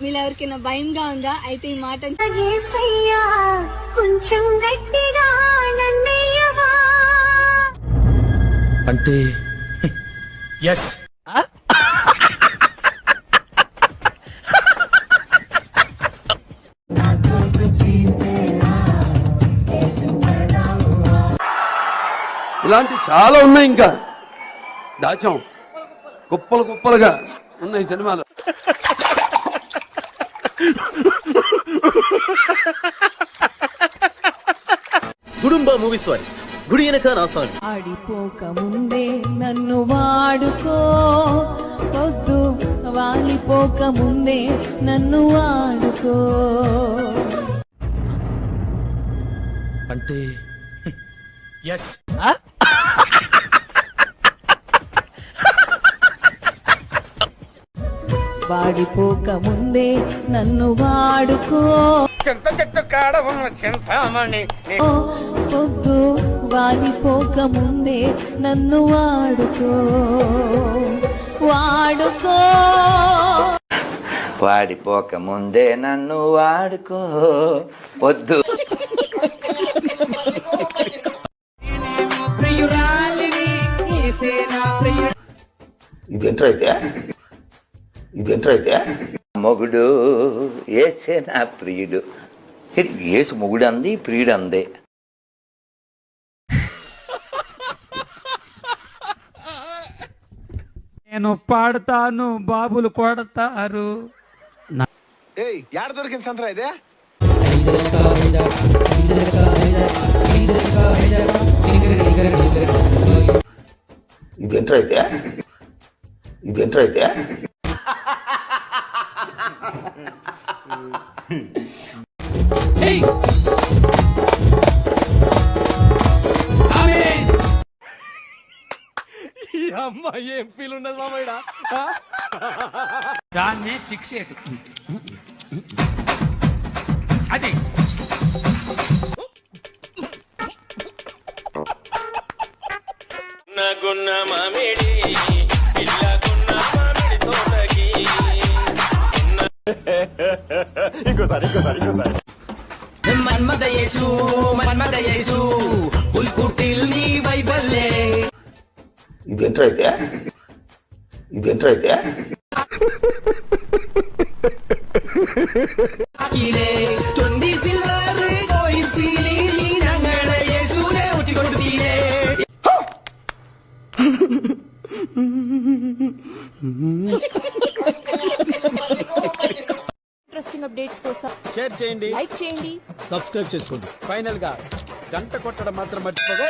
మీలో ఎవరికైనా భయంగా ఉందా? అయితే ఈ మాట కొంచెం గట్టిగా నన్నయ్యవా అంటే ఎస్. ఇలాంటి చాలా ఉన్నాయి, ఇంకా దాచాం కుప్పలు కుప్పలుగా ఉన్నాయి సినిమాలు. గుడుంబ మూవీస్ వారి గుడి వెనక నా సాంగ్. ఆడిపోక ముందే నన్ను వాడుకో, వద్దు వాలిపోక ముందే నన్ను వాడుకో. అంటే ఎస్. వాడిపోక ముందే నన్ను వాడుకో, చింత చెట్టు కాడ ఉన్న చింతామణి వద్దు వాలిపోక ముందే నన్ను వాడుకో, వాడుకో. వాడిపోక ముందే నన్ను వాడుకో, వద్దు. ఇదేంట్రైతే మొగుడు ఏసే నా ప్రియుడు. ఏసు మొగుడు అంది, ప్రియుడు అందే. నేను పాడతాను, బాబులు కొడతారు. యాడ దొరికింది సంతరా ఇదే? ఇదేంట్రైతే ఈ అమ్మాయి ఏం ఫీల్ ఉండదు మామయ్య. దాన్ని శిక్ష అది గున్న మామిడి ఇల్లగున్న మామిడి తోటకి. ఇంకోసారి మన్మద యేసు ఉల్కుటిల్ నీ వైబల్లే. ఇదేంట్రైతే ചൊണ്ടി സിൽവർ കോയിൽ സീലി ഞങ്ങളെ യേശുനെ ഊറ്റിക്കൊടുത്തീരേ. ఇంట్రెస్టింగ్ అప్డేట్స్ కోసం షేర్ చేయండి, లైక్ చేయండి, సబ్స్క్రైబ్ చేసుకోండి. ఫైనల్ గా గంట కొట్టడం మాత్రం మర్చిపోగా.